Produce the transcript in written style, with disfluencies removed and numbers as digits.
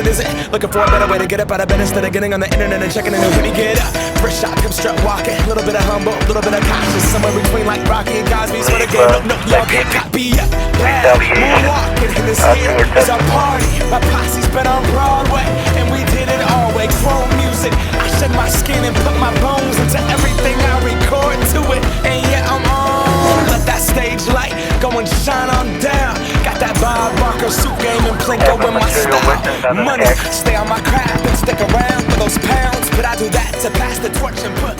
it isn't. Looking for a better way to get up out of bed instead of getting on the internet and checking in and when get up. First shot, come strut walking. A little bit of humble, a little bit of cautious. Somewhere between like Rocky and Cosby's for the game. No, y'all can't copy up. Moonwalking, and this here is our party. My posse's been on Broadway, and we did it all way. Chrome music, I shed my skin and put my bones into everything I record to it. And yeah, I'm on. Let that stage light go and shine on down. Got that Bob Barker suit game and Plinko in my style. Money, stay on my craft and stick around for those pounds. But I do that to pass the torch and put